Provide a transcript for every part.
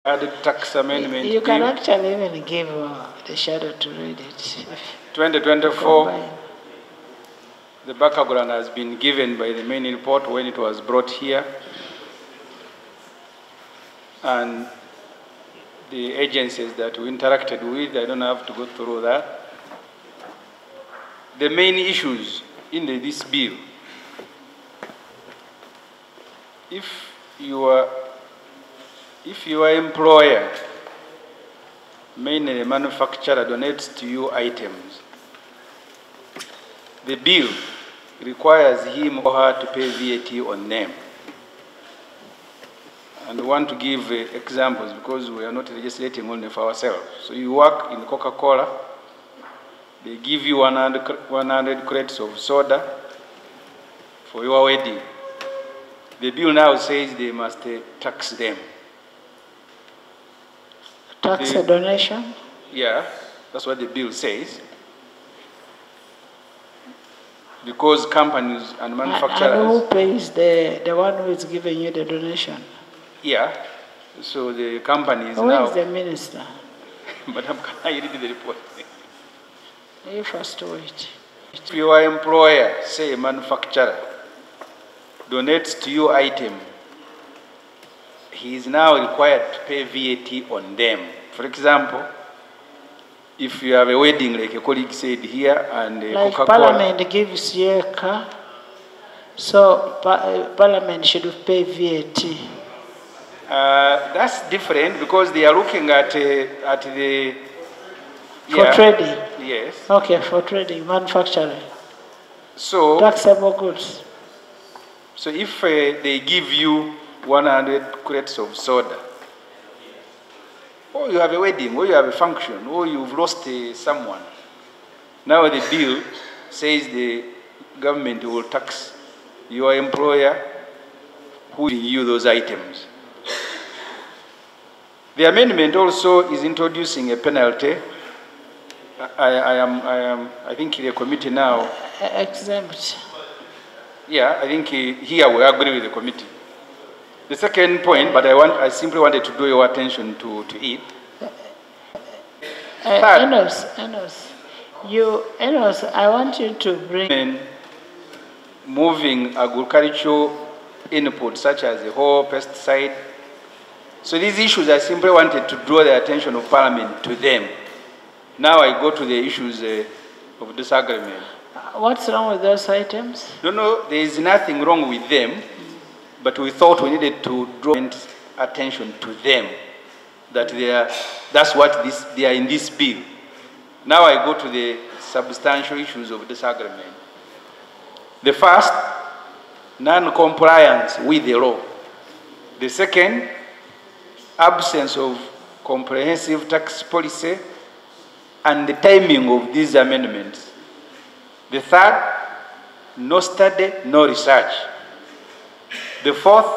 Added tax amendment. You can actually even give the shadow to read it. 2024, the background has been given by the main report when it was brought here. And the agencies that we interacted with, I don't have to go through that. The main issues in this bill, if your employer, mainly the manufacturer, donates to you items, the bill requires him or her to pay VAT on them. And we want to give examples because we are not legislating only for ourselves. So you work in Coca-Cola, they give you 100 crates of soda for your wedding. The bill now says they must tax them. Tax a donation? Yeah, that's what the bill says. Because companies and manufacturers... And who pays the one who is giving you the donation? Yeah, so the companies now... Who is the minister? Madam, can I read the report? You first wait. If your employer, say a manufacturer, donates to you item, he is now required to pay VAT on them. For example, if you have a wedding, like a colleague said here, and like Coca-Cola... Parliament gives you a car, so Parliament should pay VAT. That's different because they are looking at the... For trading? Yes. Okay, for trading, manufacturing. So... Taxable goods. So if they give you 100 crates of soda, or you have a wedding, or you have a function, or you've lost someone, now the bill says the government will tax your employer who gives you those items. The amendment also is introducing a penalty. I think the committee now... Exempt. Yeah, I think here we agree with the committee. The second point, but I simply wanted to draw your attention to it. Enos, I want you to bring... Moving agricultural inputs such as the whole pesticide. So these issues, I simply wanted to draw the attention of Parliament to them. Now I go to the issues of disagreement. What's wrong with those items? No, there is nothing wrong with them, but we thought we needed to draw attention to them, that that's what they are in this bill. Now I go to the substantial issues of disagreement. The first, non-compliance with the law. The second, absence of comprehensive tax policy and the timing of these amendments. The third, no study, no research. The fourth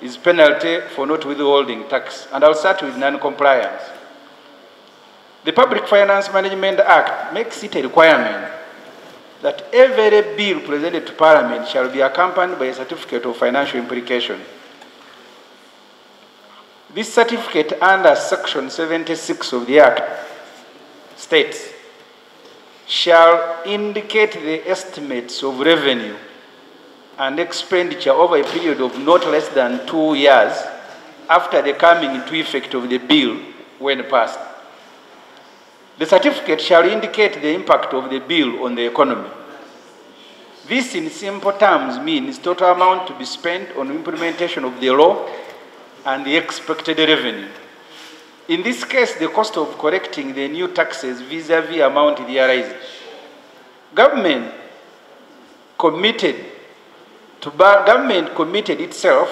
is penalty for not withholding tax. And I'll start with non-compliance. The Public Finance Management Act makes it a requirement that every bill presented to Parliament shall be accompanied by a certificate of financial implication. This certificate under Section 76 of the Act states, shall indicate the estimates of revenue and expenditure over a period of not less than 2 years after the coming into effect of the bill when passed. The certificate shall indicate the impact of the bill on the economy. This, in simple terms, means total amount to be spent on implementation of the law and the expected revenue. In this case, the cost of collecting the new taxes vis-a-vis amount realized. Government committed itself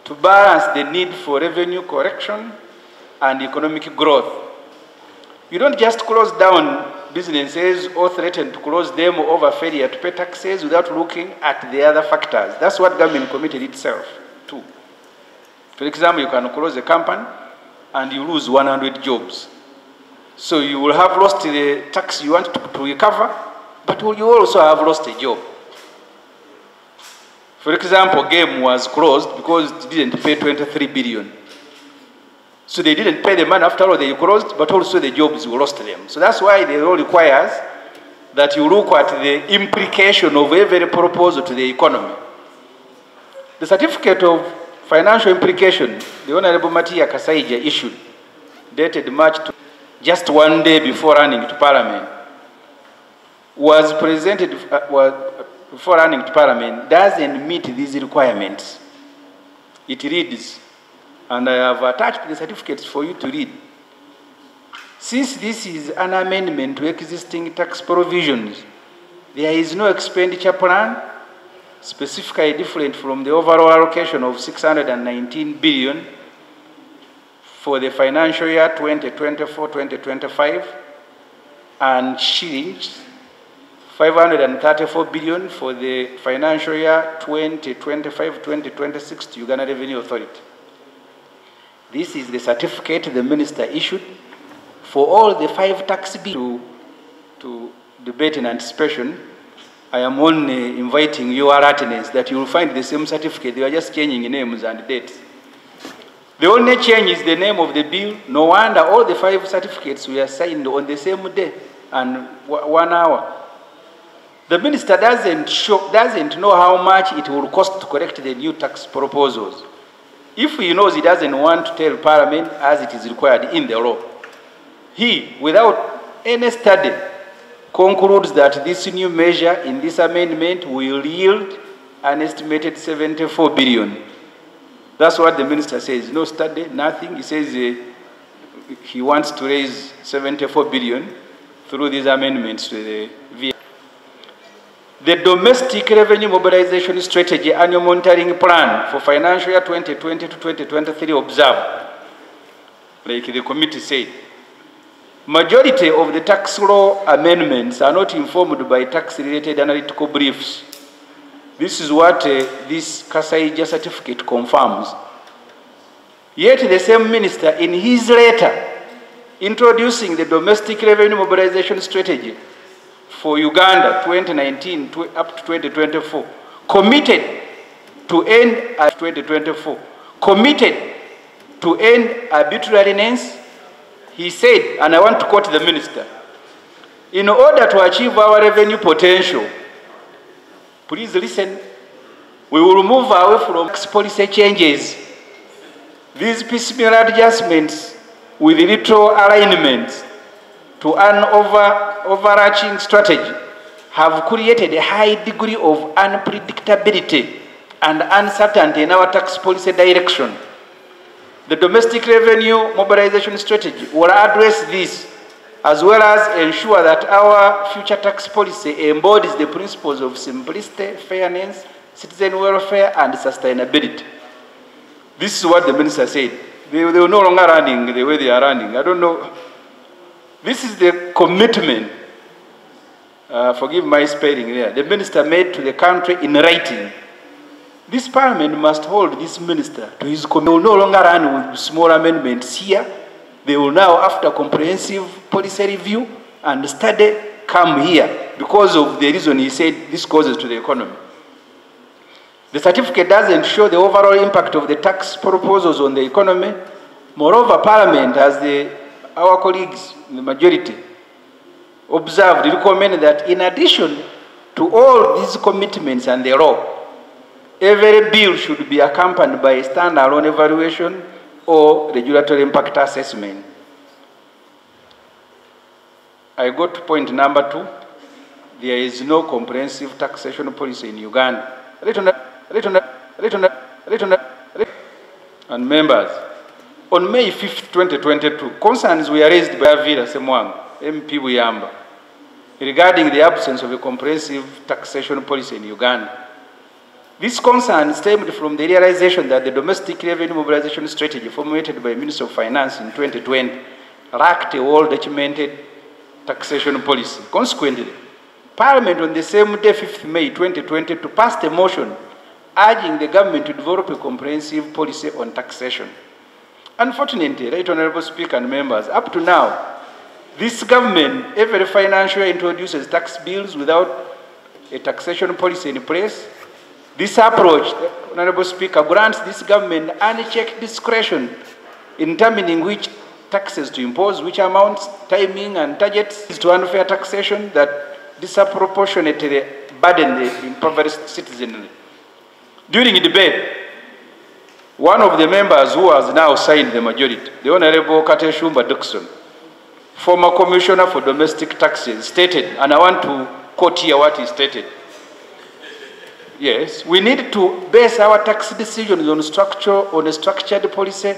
to balance the need for revenue correction and economic growth. You don't just close down businesses or threaten to close them over failure to pay taxes without looking at the other factors. That's what government committed itself to. For example, you can close a company and you lose 100 jobs. So you will have lost the tax you want to recover, but you also have lost a job. For example, game was closed because it didn't pay 23 billion. So they didn't pay the money after all, they closed, but also the jobs were lost to them. So that's why the law requires that you look at the implication of every proposal to the economy. The certificate of financial implication, the Honorable Matia Kasaija issued, dated March 2, just one day before running to Parliament, was presented before running to Parliament, doesn't meet these requirements. It reads, and I have attached the certificates for you to read. Since this is an amendment to existing tax provisions, there is no expenditure plan specifically different from the overall allocation of 619 billion for the financial year 2024-2025 and shillings 534 billion for the financial year 2025-2026 to Uganda Revenue Authority. This is the certificate the minister issued for all the 5 tax bills to debate in anticipation. I am only inviting your alertness that you will find the same certificate. They are just changing names and dates. The only change is the name of the bill. No wonder all the 5 certificates were signed on the same day and 1 hour. The minister doesn't know how much it will cost to correct the new tax proposals. If he knows, he doesn't want to tell Parliament as it is required in the law. He, without any study, concludes that this new measure in this amendment will yield an estimated 74 billion. That's what the minister says. No study, nothing. He says he wants to raise 74 billion through these amendments to the VAT. The Domestic Revenue Mobilization Strategy Annual Monitoring Plan for financial year 2020 to 2023 observed, like the committee said, majority of the tax law amendments are not informed by tax-related analytical briefs. This is what this Kasaija certificate confirms. Yet the same minister, in his letter introducing the Domestic Revenue Mobilization Strategy for Uganda 2019 up to 2024, committed to end at 2024, committed to end arbitrariness. He said, and I want to quote the minister, in order to achieve our revenue potential, please listen, we will move away from tax policy changes. These piecemeal adjustments with little alignments to an overarching strategy have created a high degree of unpredictability and uncertainty in our tax policy direction. The Domestic Revenue Mobilization Strategy will address this, as well as ensure that our future tax policy embodies the principles of simplicity, fairness, citizen welfare, and sustainability. This is what the minister said. They were no longer running the way they are running. I don't know. This is the commitment, forgive my spelling there, the minister made to the country in writing. This Parliament must hold this minister to his commitment. They will no longer run with small amendments here. They will now, after comprehensive policy review and study, come here because of the reason he said this causes to the economy. The certificate doesn't show the overall impact of the tax proposals on the economy. Moreover, Parliament, as our colleagues in the majority observed, recommended that in addition to all these commitments and the law, every bill should be accompanied by a standalone evaluation or regulatory impact assessment. I go to point number 2. There is no comprehensive taxation policy in Uganda. And members, on May 5th, 2022, concerns were raised by Mps Sssemujju Nandala regarding the absence of a comprehensive taxation policy in Uganda. This concern stemmed from the realization that the Domestic Revenue Mobilization Strategy formulated by the Minister of Finance in 2020 lacked a well-documented taxation policy. Consequently, Parliament on the same day, 5th May 2022, passed a motion urging the government to develop a comprehensive policy on taxation. Unfortunately, Right Honourable Speaker and members, up to now, this government every financial year introduces tax bills without a taxation policy in place. This approach, Honourable Speaker, grants this government unchecked discretion in determining which taxes to impose, which amounts, timing, and targets to unfair taxation that disproportionately burden the impoverished citizenry. During the debate, one of the members who has now signed the majority, the Honorable Kateshumba Dixon, former Commissioner for Domestic Taxes, stated, and I want to quote here what he stated. Yes, we need to base our tax decisions on a structured policy,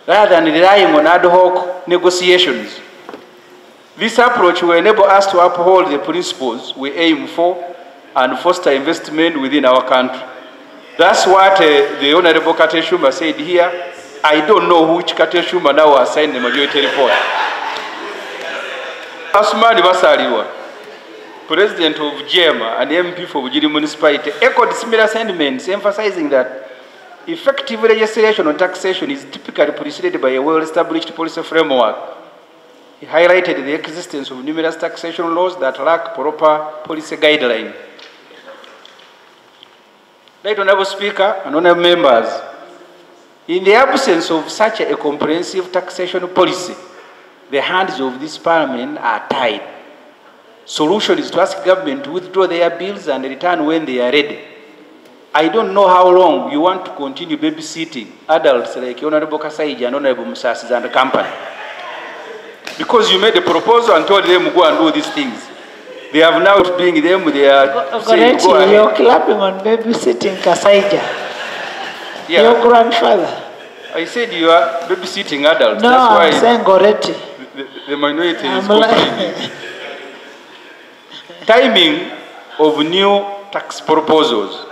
rather than relying on ad hoc negotiations. This approach will enable us to uphold the principles we aim for and foster investment within our country. That's what the Honorable Kateshumba said here. I don't know which Kateshumba now has signed the majority report. Asmani Basaliwa, President of GEMA and MP for Bujiri Municipality, echoed similar sentiments, emphasizing that effective legislation on taxation is typically preceded by a well-established policy framework. He highlighted the existence of numerous taxation laws that lack proper policy guidelines. Right Honorable Speaker and honorable members, in the absence of such a comprehensive taxation policy, the hands of this parliament are tied. Solution is to ask government to withdraw their bills and return when they are ready. I don't know how long you want to continue babysitting adults like Honorable Kasaija and Honorable Musasi and the company. Because you made a proposal and told them go and do these things. They have now doing them, they are saying go ahead. You're clapping on babysitting Kasaija. Yeah. Your grandfather. I said you are babysitting adults. No, that's why I'm saying Goretti. the minority is complaining. Timing of new tax proposals.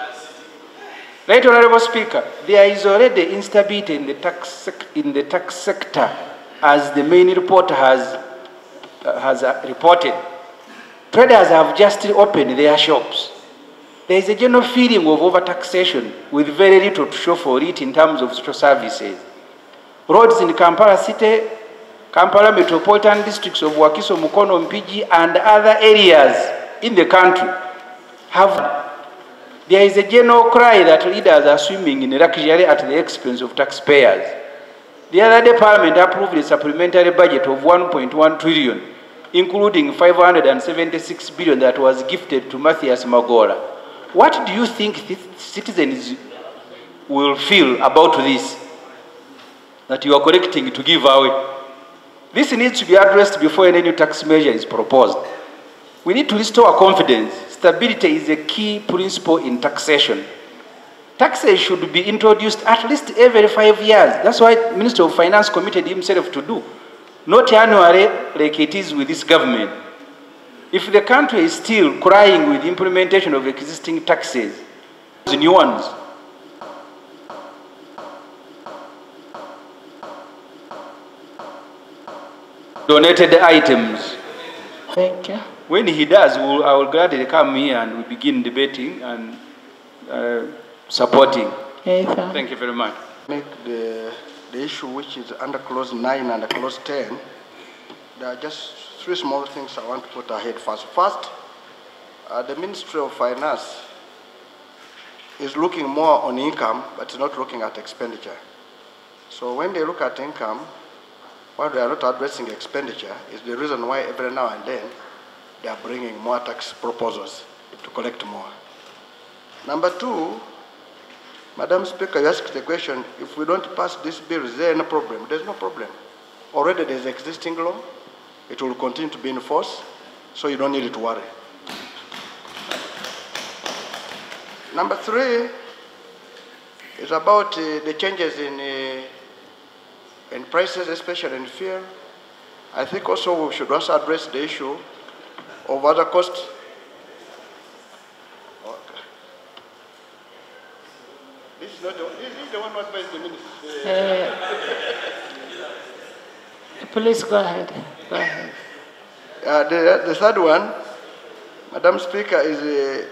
Right Honorable Speaker, there is already instability in the tax sector, as the main report has reported. Traders have just opened their shops. There is a general feeling of overtaxation with very little to show for it in terms of social services. Roads in Kampala City, Kampala metropolitan districts of Wakiso, Mukono, Mpigi, and other areas in the country there is a general cry that leaders are swimming in luxury at the expense of taxpayers. The other day, Parliament approved a supplementary budget of 1.1 trillion, including 576 billion that was gifted to Matthias Magora. What do you think citizens will feel about this, that you are correcting to give away? This needs to be addressed before any new tax measure is proposed. We need to restore confidence. Stability is a key principle in taxation. Taxes should be introduced at least every 5 years. That's why the Minister of Finance committed himself to do. Not annually like it is with this government. If the country is still crying with the implementation of existing taxes, the new ones, donated items. Thank you. When he does, I will gladly come here and we begin debating and supporting. Ethan. Thank you very much. Make the issue which is under clause 9 and clause 10, there are just 3 small things I want to put ahead first. First, the Ministry of Finance is looking more on income, but it's not looking at expenditure. So when they look at income, while they are not addressing expenditure, is the reason why every now and then they are bringing more tax proposals to collect more. Number 2, Madam Speaker, you asked the question, if we don't pass this bill, is there any problem? There's no problem. Already there's existing law. It will continue to be in force, so you don't need to worry. Number 3 is about the changes in prices, especially in fuel. I think also we should also address the issue of other costs. Okay. This is the one what buys the minister. Please go ahead. Go ahead. The third one, Madam Speaker, is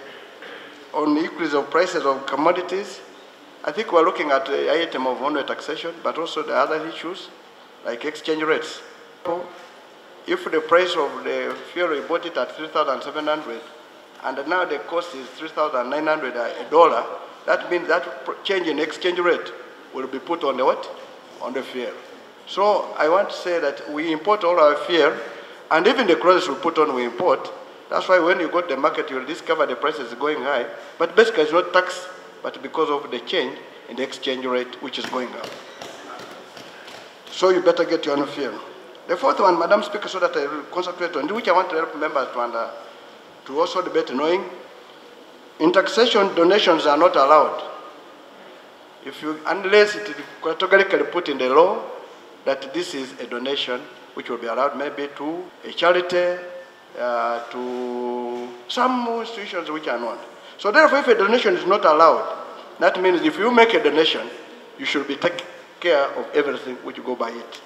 on the increase of prices of commodities. I think we're looking at the item of only taxation, but also the other issues like exchange rates. If the price of the fuel, we bought it at 3,700, and now the cost is $3,900 a dollar, that means that change in exchange rate will be put on the what? On the fuel. So I want to say that we import all our fuel, and even the clothes we put on, we import. That's why when you go to the market, you'll discover the price is going high. But basically, it's not tax, but because of the change in the exchange rate, which is going up. So you better get your own fuel. The fourth one, Madam Speaker, so that I will concentrate on, which I want to help members to also debate, knowing in taxation, donations are not allowed. Unless it is categorically put in the law that this is a donation which will be allowed maybe to a charity, to some institutions which are not. So therefore, if a donation is not allowed, that means if you make a donation, you should be taking care of everything which go by it.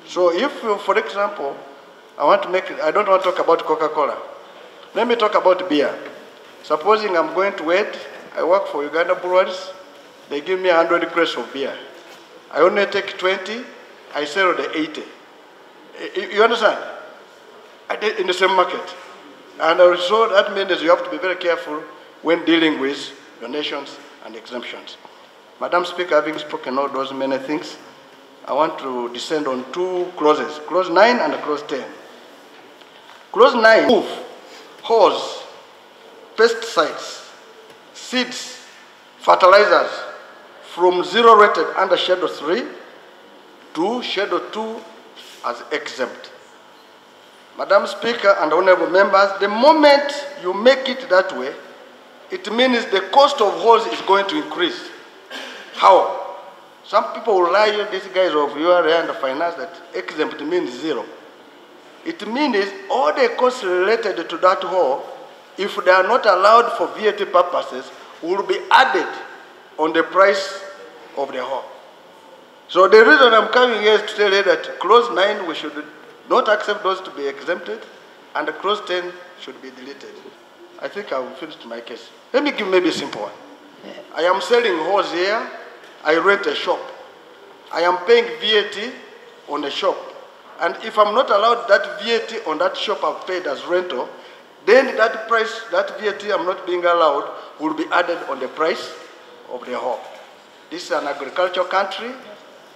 So if, for example, I don't want to talk about Coca-Cola. Let me talk about beer. Supposing I'm going to wait, I work for Uganda Brewers, they give me 100 crates of beer. I only take 20, I sell the 80. You understand? In the same market. And also that means you have to be very careful when dealing with donations and exemptions. Madam Speaker, having spoken all those many things, I want to descend on two clauses, clause 9 and clause 10. Clause 9, move, hose, pesticides, seeds, fertilizers from 0 rated under Schedule 3 to Schedule 2 as exempt. Madam Speaker and honorable members, the moment you make it that way, it means the cost of hose is going to increase. How? Some people will lie, these guys of URA and finance, that exempt means 0. It means all the costs related to that hole, if they are not allowed for VAT purposes, will be added on the price of the hole. So the reason I'm coming here is to tell you that clause 9, we should not accept those to be exempted, and the clause 10 should be deleted. I think I've finished my case. Let me give maybe a simple one. I am selling hose here. I rent a shop. I am paying VAT on the shop. And if I'm not allowed that VAT on that shop I've paid as rental, then that price, that VAT I'm not being allowed, will be added on the price of the home. This is an agricultural country.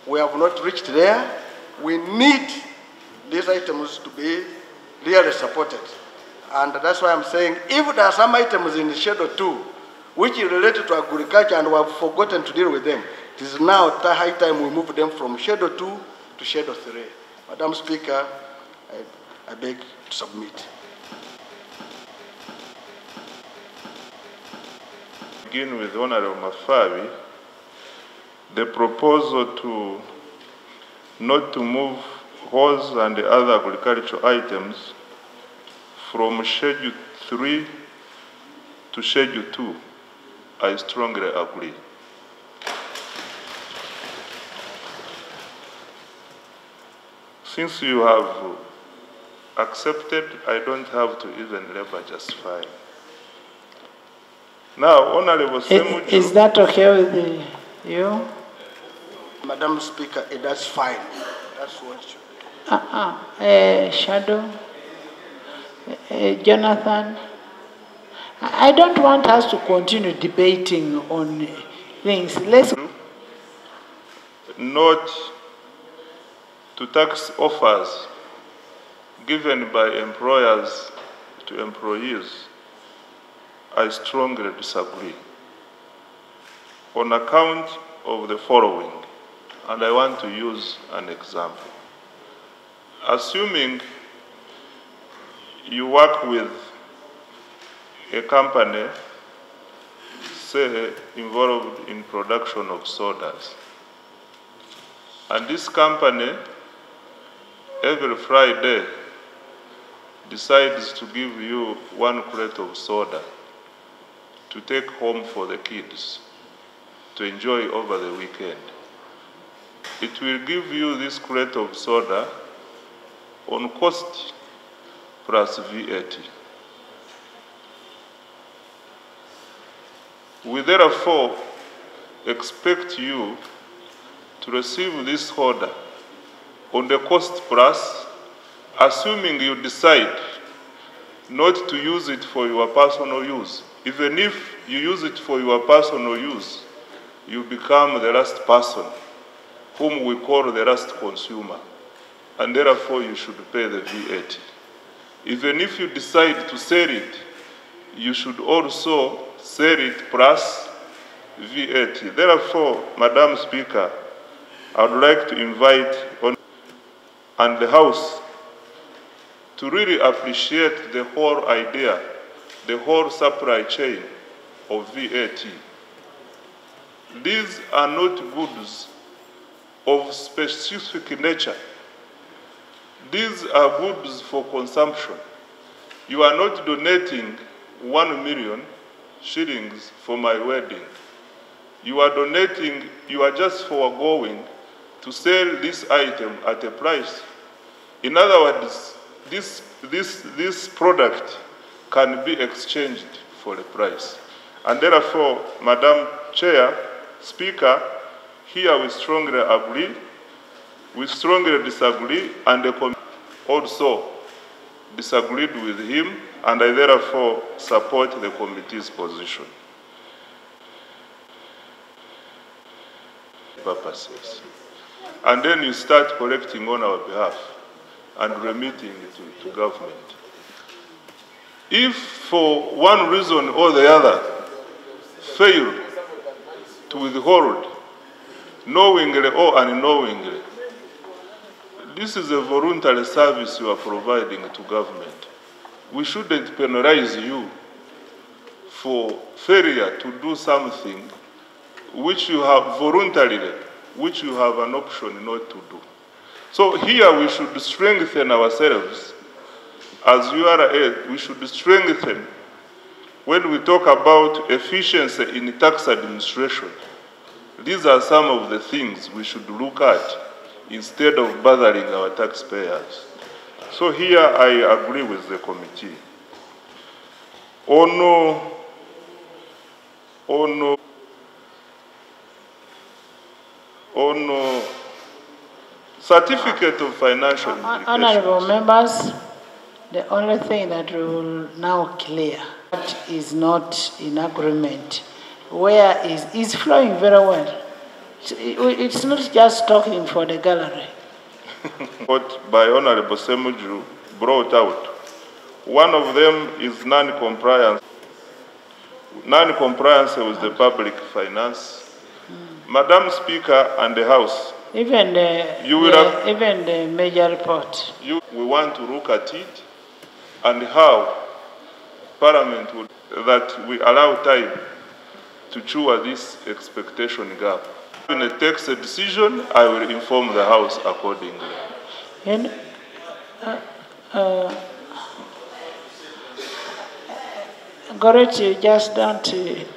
We have not reached there. We need these items to be really supported. And that's why I'm saying, if there are some items in Schedule 2 which is related to agriculture and we have forgotten to deal with them, it is now high time we move them from Schedule 2 to Schedule 3. Madam Speaker, I beg to submit. Begin with Honorable Mafabi, the proposal to not to move hose and the other agricultural items from Schedule 3 to Schedule 2. I strongly agree. Since you have accepted, I don't have to even labor justify. Now, Honorable Sssemujju. Is that okay with you? Madam Speaker, that's fine. That's what it should be. Shadow, Jonathan, I don't want us to continue debating on things. Let's not to tax offers given by employers to employees. I strongly disagree on account of the following, and I want to use an example. Assuming you work with a company, say, involved in production of sodas, and this company every Friday decides to give you 1 crate of soda to take home for the kids to enjoy over the weekend. It will give you this crate of soda on cost plus VAT. We therefore expect you to receive this order on the cost plus, assuming you decide not to use it for your personal use. Even if you use it for your personal use, you become the last person, whom we call the last consumer, and therefore you should pay the VAT. Even if you decide to sell it, you should also sell it plus VAT. Therefore, Madam Speaker, I would like to invite and the House to really appreciate the whole idea, the whole supply chain of VAT. These are not goods of specific nature. These are goods for consumption. You are not donating 1 million shillings for my wedding. You are donating, you are just foregoing to sell this item at a price. In other words, this product can be exchanged for a price. And therefore, Madam Chair, Speaker, here we strongly agree, we strongly disagree, and the committee also disagreed with him, and I therefore support the committee's position. Purposes. And then you start collecting on our behalf and remitting it to government. If for one reason or the other fail to withhold, knowingly or unknowingly, this is a voluntary service you are providing to government. We shouldn't penalize you for failure to do something which you have voluntarily, which you have an option not to do. So here we should strengthen ourselves. As URA, we should strengthen when we talk about efficiency in tax administration. These are some of the things we should look at instead of bothering our taxpayers. So here I agree with the committee. On certificate of financial implications. Honorable members, the only thing that we will now clear is not in agreement, where is flowing very well. It's not just talking for the gallery. What by Honorable Sssemujju brought out. One of them is non-compliance. Non-compliance with the public finance. Madam Speaker and the House. Even the major report. We want to look at it and how Parliament would, that we allow time to chew this expectation gap. When it takes a decision, I will inform the House accordingly. And, Goretti, you just don't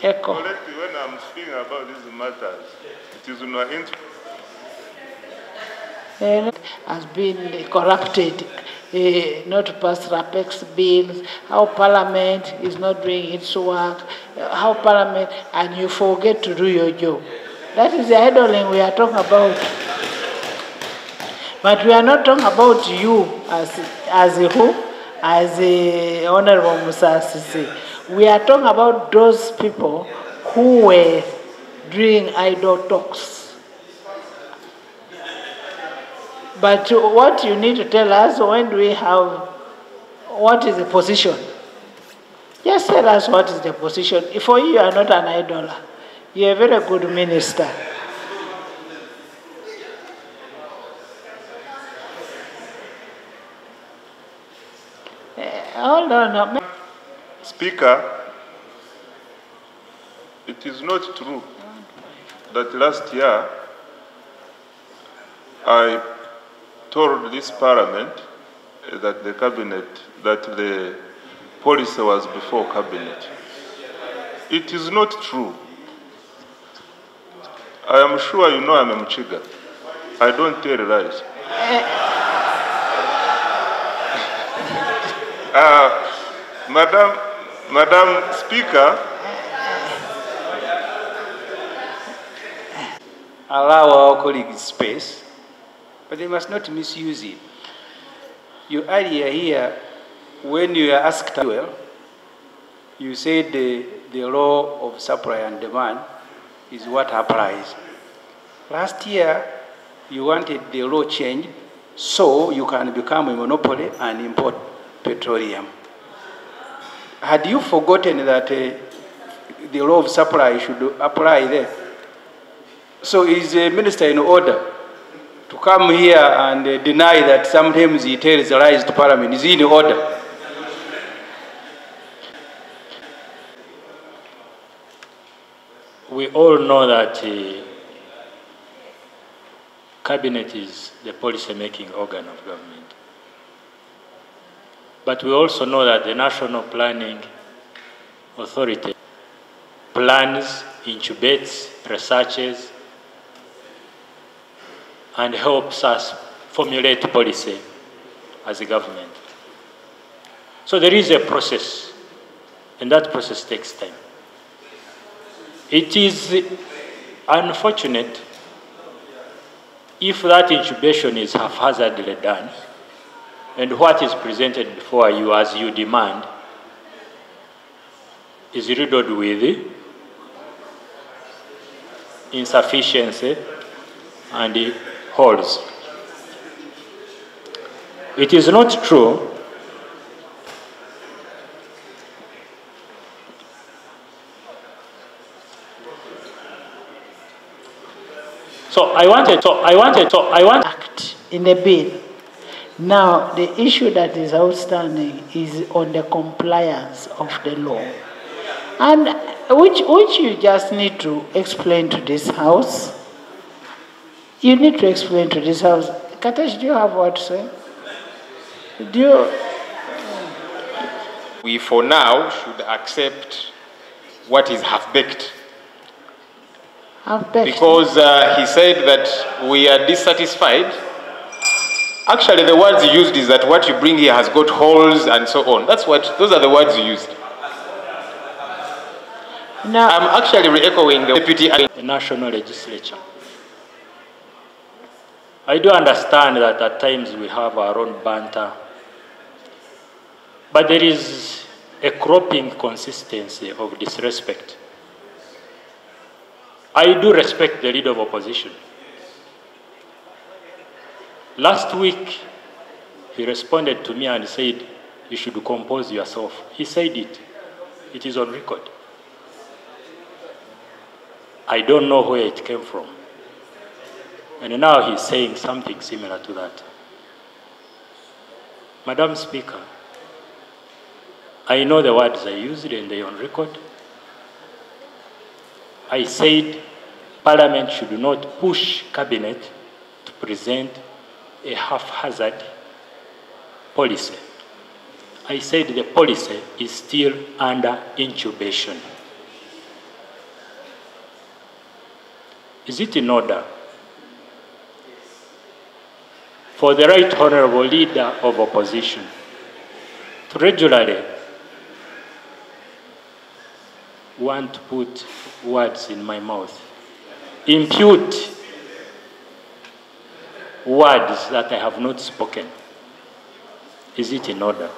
echo. Goretti, when I'm speaking about these matters, it is in our interest. Has been corrupted, not to pass RAPEX bills, how Parliament is not doing its work, how Parliament, and you forget to do your job. That is the idling we are talking about. But we are not talking about you as who? As Honorable Mps Sssemujju. We are talking about those people who were doing idle talks. But what you need to tell us, when do we have, what is the position? Just tell us what is the position. For you are not an idler. You are a very good minister. Hold on. Speaker, it is not true that last year I told this Parliament that the Cabinet, that the policy was before Cabinet. It is not true. I am sure you know I'm a Mchiga. I don't tell lies. Madam Speaker, allow our colleagues space, but they must not misuse it. You earlier here, when you were asked, well, you said the law of supply and demand is what applies. Last year, you wanted the law changed so you can become a monopoly and import petroleum. Had you forgotten that the law of supply should apply there? So is the minister in order to come here and deny that sometimes he tells lies to Parliament? Is he in order? We all know that Cabinet is the policy-making organ of government. But we also know that the National Planning Authority plans, incubates, researches, and helps us formulate policy as a government. So there is a process, and that process takes time. It is unfortunate if that incubation is haphazardly done, and what is presented before you as you demand is riddled with insufficiency and holes. It is not true I want act in the bill. Now, the issue that is outstanding is on the compliance of the law, and which you just need to explain to this House. You need to explain to this House. Katesh, do you have what to say? Do you? We, for now, should accept what is half-baked. Because he said that we are dissatisfied. Actually, the words he used is that what you bring here has got holes and so on. Those are the words he used. Now, I'm actually re-echoing the deputy the national legislature. I do understand that at times we have our own banter, but there is a cropping consistency of disrespect. I do respect the leader of opposition. Last week, he responded to me and said, you should compose yourself. He said it. It is on record. I don't know where it came from. And now he's saying something similar to that. Madam Speaker, I know the words I used and they are on record. I said Parliament should not push Cabinet to present a haphazard policy. I said the policy is still under incubation. Is it in order for the Right Honourable Leader of Opposition to regularly want to put words in my mouth, impute words that I have not spoken? Is it in order?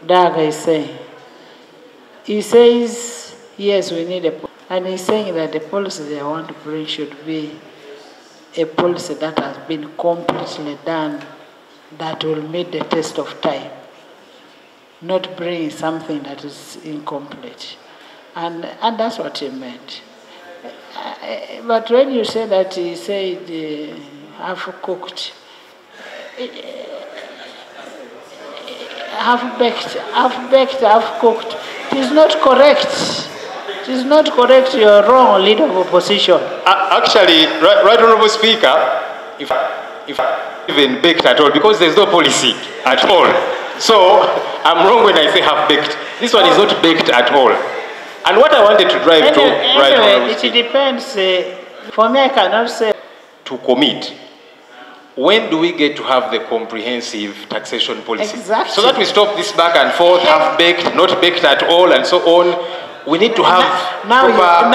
Daga is saying, he says, yes, we need a, and he's saying that the policy they want to bring should be a policy that has been completely done, that will meet the test of time, not bring something that is incomplete. And that's what he meant. But when you say that he said half-cooked, half-baked, half-cooked, it is not correct. It is not correct. You are wrong, leader of opposition. Actually, Right Honourable Speaker, if even baked at all, because there's no policy at all. So I'm wrong when I say half-baked. This one is not baked at all. And what I wanted to drive to, Right Honourable Speaker, it depends. For me, I cannot say. To commit. When do we get to have the comprehensive taxation policy? Exactly. So that we stop this back and forth, half-baked, not baked at all, and so on. We need to have now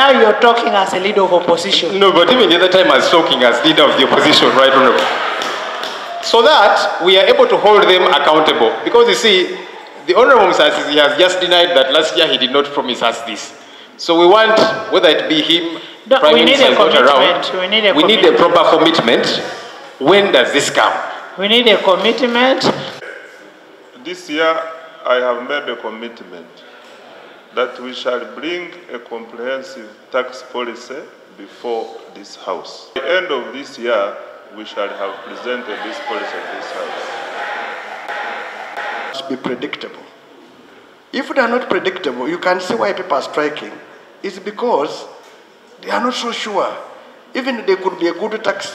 you're talking as a leader of opposition. No, but even the other time I was talking as leader of the opposition, Right Honourable. So that we are able to hold them accountable. Because you see, The Honorable Mrs. he has just denied that last year he did not promise us this. So we want, whether it be him, No, Prime we need Minister a is not around, commitment. we need a proper commitment. When does this come? We need a commitment. This year, I have made a commitment that we shall bring a comprehensive tax policy before this House. At the end of this year, we shall have presented this policy to this House. Must be predictable. If they are not predictable, you can see why people are striking. It's because they are not so sure. Even they could be a good tax,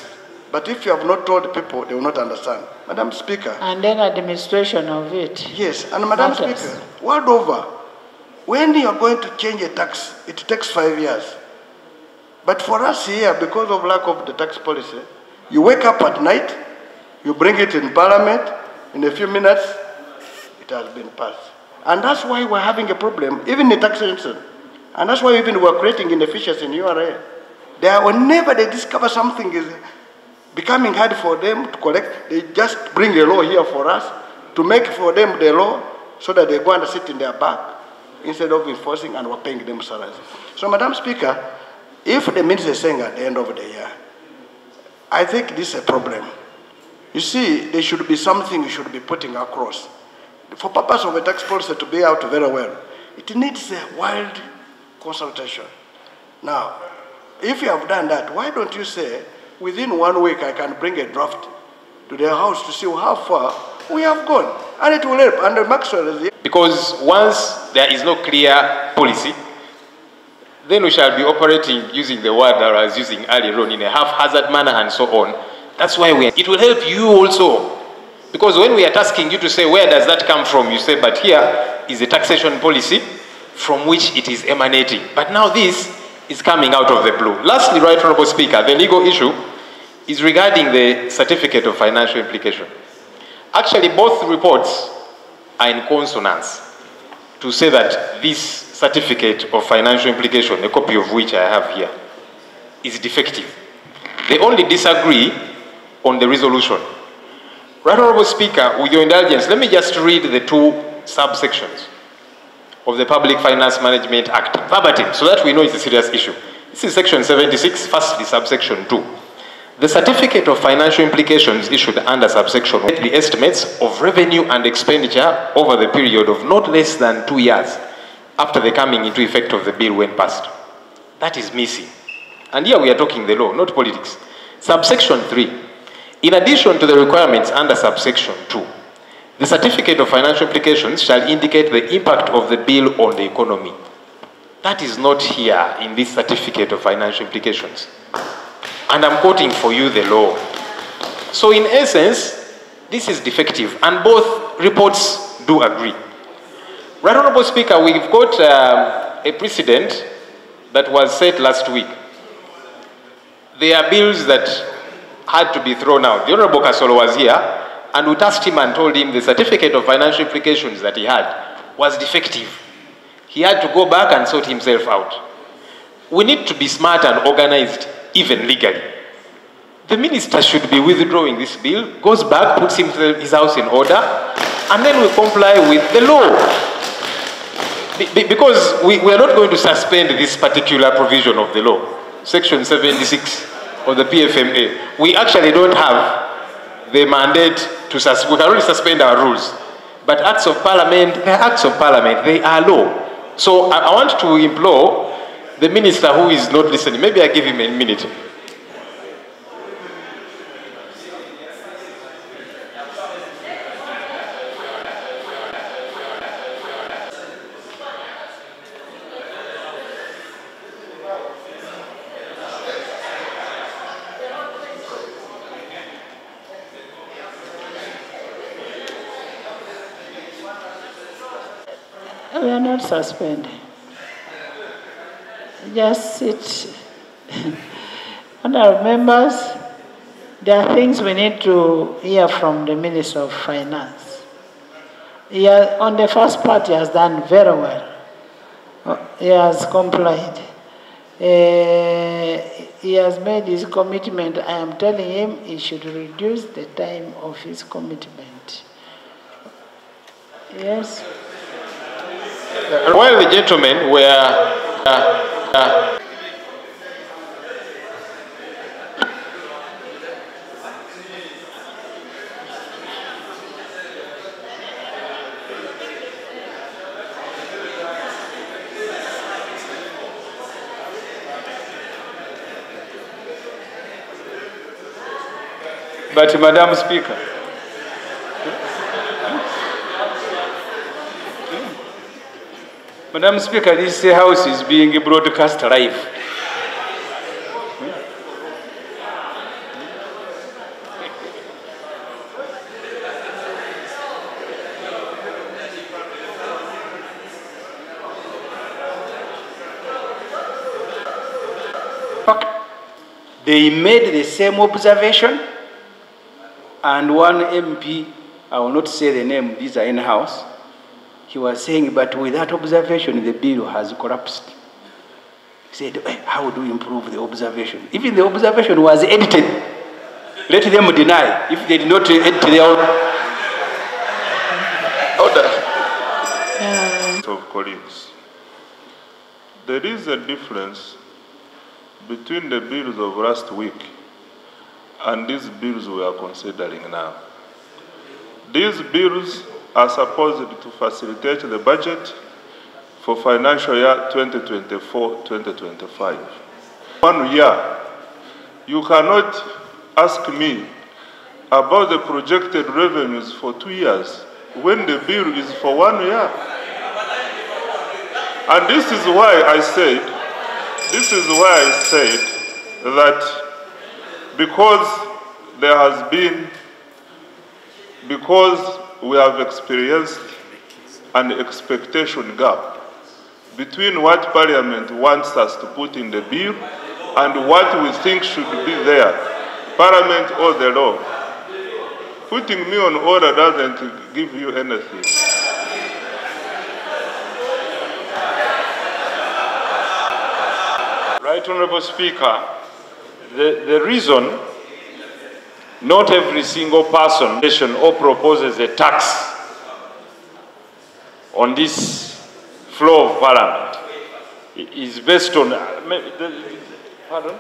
but if you have not told people, they will not understand. Madam Speaker. And then administration of it. Yes, and Madam Speaker, world over, when you are going to change a tax, it takes 5 years. But for us here, because of lack of the tax policy, you wake up at night, you bring it in Parliament, in a few minutes, it has been passed. And that's why we're having a problem, even in taxation. And that's why even we're creating inefficiency in URA. Whenever they discover something is becoming hard for them to collect, they just bring a law here for us to make for them the law so that they go and sit in their back instead of enforcing, and we're paying them salaries. So, Madam Speaker, if the minister is saying at the end of the year, I think this is a problem. You see, there should be something you should be putting across. For purpose of a tax policy to be out very well, it needs a wide consultation. Now, if you have done that, why don't you say, within 1 week I can bring a draft to the House to see how far we have gone, and it will help. And the maximum. Because once there is no clear policy, then we shall be operating using the word that I was using earlier on in a haphazard manner and so on. That's why it will help you also. Because when we are asking you to say, where does that come from? You say, but here is a taxation policy from which it is emanating. But now this is coming out of the blue. Lastly, Right Honourable Speaker, the legal issue is regarding the certificate of financial implication. Actually, both reports are in consonance to say that this certificate of financial implication, a copy of which I have here, is defective. They only disagree on the resolution. Right Honourable Speaker, with your indulgence, let me just read the two subsections of the Public Finance Management Act, verbatim, so that we know it's a serious issue. This is section 76, firstly, subsection 2. The certificate of financial implications issued under subsection 1, the estimates of revenue and expenditure over the period of not less than 2 years after the coming into effect of the bill when passed. That is missing. And here we are talking the law, not politics. Subsection 3. In addition to the requirements under subsection 2, the certificate of financial implications shall indicate the impact of the bill on the economy. That is not here in this certificate of financial implications. And I'm quoting for you the law. So in essence, this is defective, and both reports do agree. Right Honourable Speaker, we've got a precedent that was set last week. There are bills that had to be thrown out. The Honourable Kasolo was here, and we tasked him and told him the certificate of financial implications that he had was defective. He had to go back and sort himself out. We need to be smart and organized, even legally. The minister should be withdrawing this bill, goes back, puts his house in order, and then we comply with the law. Because we are not going to suspend this particular provision of the law, section 76 of the PFMA. We actually don't have the mandate to suspend. We can only suspend our rules. But acts of parliament, they're acts of parliament, they are law. So I want to implore the minister who is not listening, maybe I give him a minute. We are not suspending. Just sit. Honourable members, there are things we need to hear from the Minister of Finance. On the first part, he has done very well. He has complied. He has made his commitment. I am telling him he should reduce the time of his commitment. Yes. While the gentlemen were But Madam Speaker, Madam Speaker, this house is being broadcast live. They made the same observation, and one MP, I will not say the name, these are in-house, he was saying, but with that observation, the bill has collapsed. He said, how do we improve the observation? Even the observation was edited. Let them deny if they did not edit their order. Of colleagues, there is a difference between the bills of last week and these bills we are considering now. These bills are supposed to facilitate the budget for financial year 2024-2025. 1 year, you cannot ask me about the projected revenues for 2 years when the bill is for 1 year. And this is why I said that because there has been, because we have experienced an expectation gap between what Parliament wants us to put in the bill and what we think should be there, Parliament or the law. Putting me on order doesn't give you anything. Right Honourable Speaker, the reason not every single person or proposes a tax on this floor of Parliament is based on... Pardon?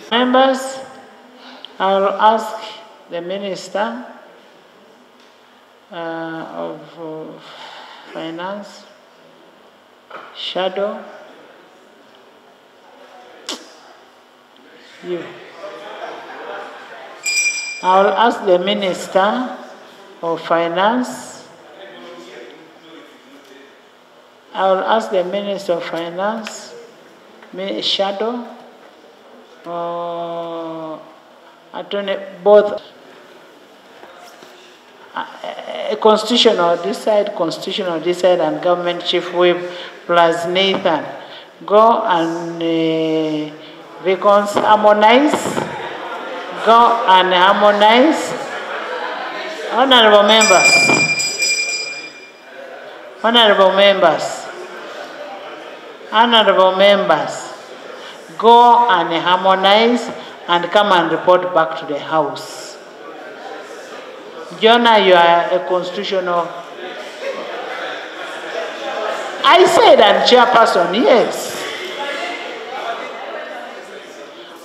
Members, I will ask the Minister of Finance, Shadow, you. I will ask the Minister of Finance. I will ask the Minister of Finance, Shadow, Attorney, both constitutional this side, and government chief whip plus Nathan. Go and harmonize. Go and harmonize. Honorable members, go and harmonize and come and report back to the House. Jonah, you are a constitutional... I said, and chairperson, yes.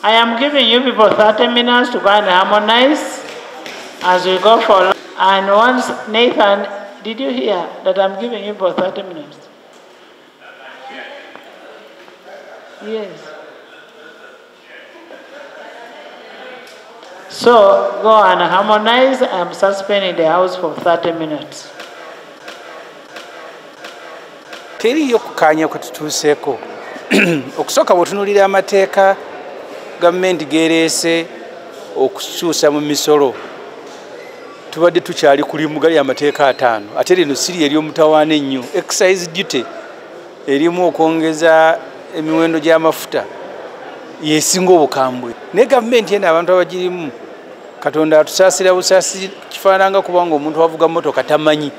I am giving you people 30 minutes to go and harmonize as we go for... And once, Nathan, did you hear that I'm giving you for 30 minutes? Yes. So, go and harmonize. I'm suspending the House for 30 minutes. Teriyo kukanya kwetutuseeko okusooka bw'otunuulira amateeka gavumenti gereese okukyusa mu misolo tubadde tukyali kulimu gali amateeka 5 ate lino siri ery'omutawaana ennyo excise duty erimu okwongeza emiwendo gy'amafuta yesinga obukambwe naye gavumenti eno abantu abagirimu Katonda atusaasira busaasira kifaananga kubanga omuntu avuga mmotoka tamanyi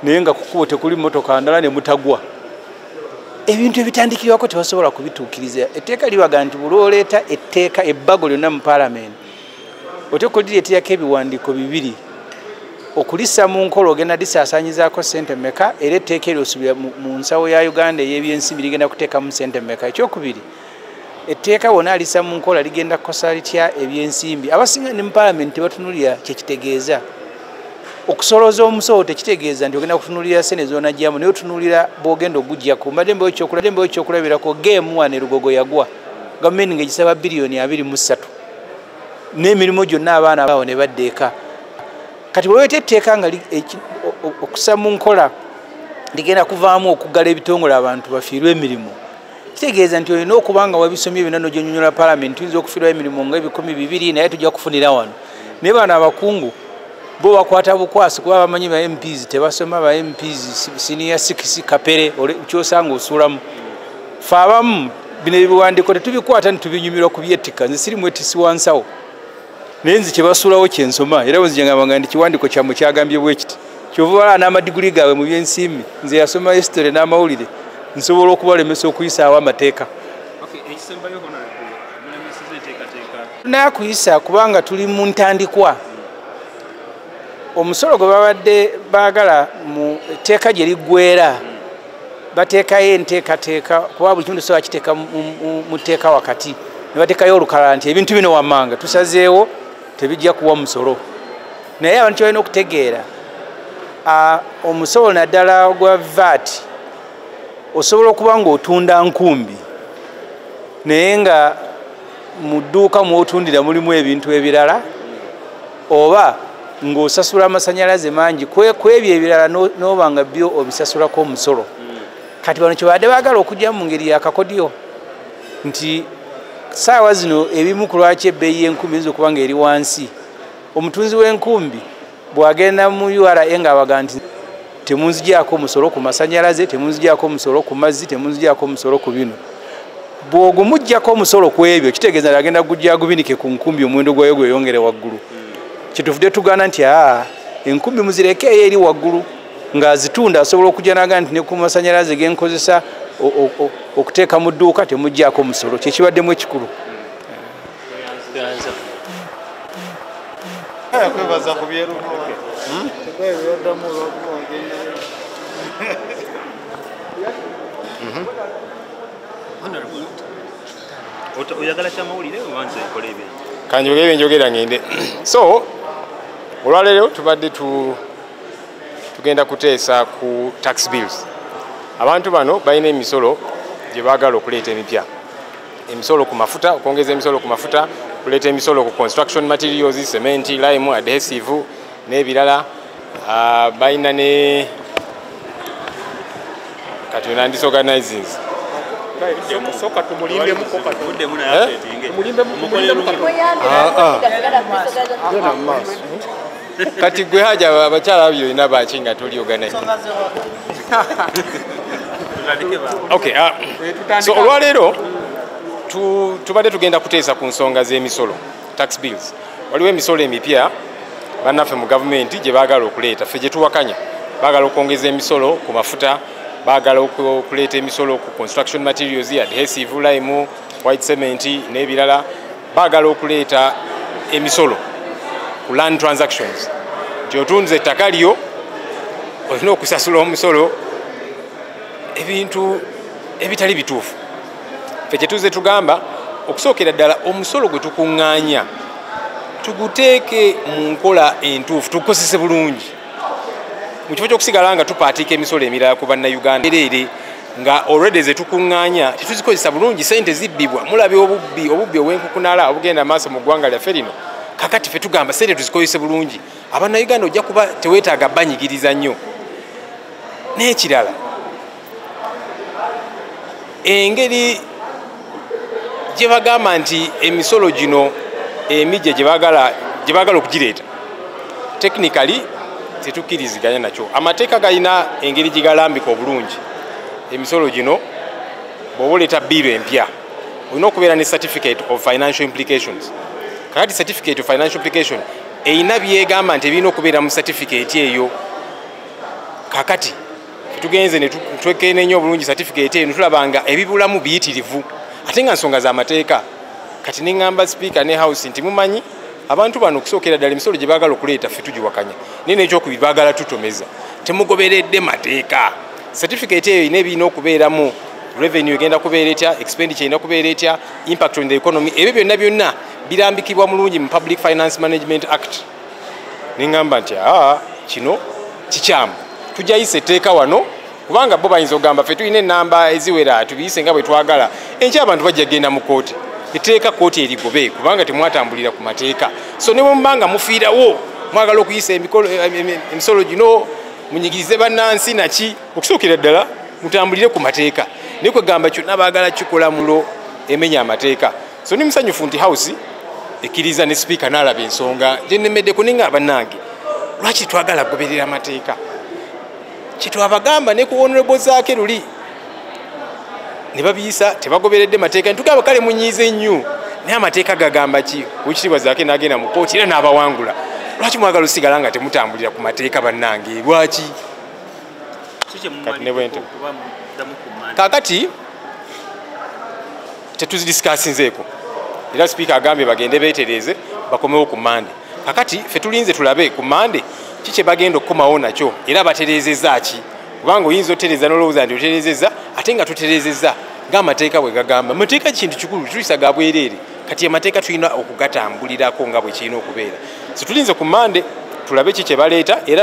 naye nga kukubo tekuli mmotoka ndala ne mutagwa ebintu ebitandikirwako tebasobola kubituukiriza etteeka libaga nti bulooleeta etteeka ebbago lyonna mu Parliament oteekodireeterako ebiwandiiko bibiri okulissa mu nkola ogenda lisaasaanyizaako ssente mmeka era etteeka eryosubira mu nsawo ya Uganda ey'ebyensimbi ligenda kuteekamu ssente mmeka. Ekyokubiri etteeka wonna alissa mu nkola ligenda kukosa litya ebyensimbi. Abasinga ne mu paalamenti tebatunulira kyekitegeeza. Okusolooza omusolo tekitegeeza nti ogenda kutunulira ssente z'onagyamu naye otunulira bw'ogenda oguggyako. Mbadde mbeho ekyokulabirako geemu wano Erugogo yagwa gavumenti ng'egisaba biliyoni 23 n'emirimu gyonna abaana baawo ne badda eka. Kati bweweta etteeka nga okussa mu nkola ligenda kuvaamu okuggala ebitongole abantu bafiirwe emirimu, kitegeeza nti olina okuba nga wabisomye byonna n'ogyonyonyola paalamenti tuyinza okufiirwa emirimu nga 200 naye tujja kufunira wano. Naye bano abakungu bo bakwata bukwasi kuba bamanyi ba MPs tebasoma, ba MPs senior 6 kapere kyosanga osuulamu. Fe abamu bino ebiwandiiko tetubikwata ntitubinyumirwa kubyettika. Nze siri mwetisi wa nsawo naye nze kye basuulawo kye nsoma era bwe ngamba nti kiwandiiko kyammwe kyagambye bwe kiti. Kyova bala n'amadiguli gaabwe mu byensimbi nze yasoma history n'amawulire nsobola okubalemesa okuyisaawo amateeka. Tunakuyisa kubanga tuli mu ntandikwa. Omusolo gwe babadde baagala mu tteeka gye liggwera bateekayo enteekateeka kuba buli kimu tusobola kiteeka mu tteeka wakati ne bateekayo olukalala nti ebintu bino wammanga tusazeewo tebijja kuwa musolo. Naye abantu kye balina okutegeera omusolo naddala gwa VAT osobola okuba ng'otunda nkumbi naye nga mu dduuka mw'otundira mulimu ebintu ebirala oba ng'osasula amasannyalaze mangi ku ebyo ebirala n'oba nga byo obisasulako omusolo. Kati bano kye badde baagala okujja mu ngeri yakakodyo nti saawa zino ebimu ku lwaki ebbeeyi y'enkumbi yinza okuba ng'eri wansi. Omutunzi w'enkumbi bw'agenda mu URA ng'abaga nti temunzigyako omusolo ku masannyalaze, temunzigyako omusolo ku mazzi, temunzigyako omusolo ku bino. Bw'ogumuggyako omusolo ku ebyo kitegeeza nti agenda gujja agubinike ku nkumbi omuwendo gwayo gweyongere waggulu. Kyetuvudde tugaana nti enkumbi muzireke eyo eri waggulu ng'azitunda asobola okujja n'agamba nti ne ku masannyalaze ge nkozesa okuteeka mu dduuka temuggyako omusolo. Kye kibaddemu ekikulu. Kwebaza ku byeru. Oyagala kyamawulire obanze kola ebyo. Kanjogere njogera ngende. So olwaleero tubadde tugenda kuteesa ku tax bills. Abantu bano balina emisolo gye baagala okuleeta emipya. Emisolo ku mafuta, okwongeza emisolo ku mafuta, kuleeta emisolo ku construction materials, cement, lime, adhesive n'ebirala. Balina ne katuna disorganizings. Soka tumulimbe muko katudde muna yapetinge. Tumulimbe muko. Kati gwe haja abakyala abyo ina bakinga tuli organize. Okay, so olwaleero tubadde tugenda kuteesa ku nsonga z'emisolo, tax bills. Waliwo emisolo emipya bannaffe mu gavumenti gye baagala okuleeta, ffe gye tuwakanya. Baagala okwongeza emisolo ku mafuta, baagala okuleeta emisolo ku construction materials, adhesive, lime, white cement n'ebirala. Baagala okuleeta emisolo ku land transactions. Gy'otunze ettaka lyo olina okusasula omusolo ebintu ebitali bituufu. Ffe kye tuze tugamba okusookera ddala omusolo gwe tukuŋŋaanya tuguteeke mu nkola entuufu, tugukozese bulungi. Mu kifo ky'okusigala nga tupaatiika emisolo emirala ku bannayuganda ereere nga already ze tukuŋŋaanya tetuzikozesa bulungi, ssente zibbibwa. Mulabye obubbi obw'enkukunala obugenda maaso mu ggwanga lyaffe lino. Kakati ffe tugamba ssente tuzikozese bulungi. Abannayuganda ojja kuba teweetaaga banyigiriza nnyo. N'ekirala engeri gye bagamba nti emisolo gino emijje gye baagala okugireeta technically tetukkiriziganya nakyo. Amateeka galina engeri gye galambika obulungi. Emisolo gino bw'oba oleeta biiro empya olina okubeera ne certificate of financial implications. Kakati certificate of financial implication eyina byegamba nti ebirina okubeera mu certificate eyo. Kakati tugenze ne twekenenya obulungi certificate eyo tulabanga ebibulamu biyitirivu ate nga nsonga z'amateeka. Kati ne ngamba speaker ne house nti mumanyi abantu bano okusookera ddala emisolo gye baagala okuleeta ffe tugiwakanya naye n'ekyokubi baagala tutomeza temugoberedde mateeka certificate eyo ina ebiina okubeeramu revenue egenda kubeera etya expenditure erina kubeera etya impact on the economy ebyo byonna birambikibwa mulungi mu Public Finance Management Act neŋŋamba nti kino kikyamu tujayise etteeka wano kubanga bo bayinza okugamba ffe tulina enamba eziwera tubiyise nga bwe twagala enkya abantu bajja genda mu kooti etteeka kooti erigobe kubanga temwatambulira ku mateeka so ne bwemubanga mufiirawo mwagala okuyisa emisolo gino munyigirize bannansi naki okusookera ddala mutambulire ku mateeka naye kwegamba kyonna baagala kikola mulo emenya amateeka so ni musanyufu nti house ekkiriza ne sipiika n'alaba ensonga gye nnemeddeko naye nga bannange lwaki twagala kugoberera amateeka kyetwabagamba ne ku honorable zaake luli ne babiyisa tebagoberedde mateeka netugamba kale munyiize nnyo naye amateeka gagamba ki wekitiibwa zaake n'agenda mu kooti era n'abawangula lwaki mwagala osigala nga temutambulira ku mateeka bannange lwaki kakati tetuzidisikasinzeeko era sipiika agambye bagende beetereze bakomewo ku mande kakati ffe tulinze tulabe ku mande kikye bagenda okukomawo nakyo era baterezeza ki kubanga oyinza otereza n'olowooza nti oterezeza ate nga toterezeza ng'amateeka bwe gagamba amateeka kintu kikulu tuyisa ga bwereere kati amateeka tulina okugatambulirako nga bwe kirina okubeera so tulinze ku mande tulabe kikye baleeta era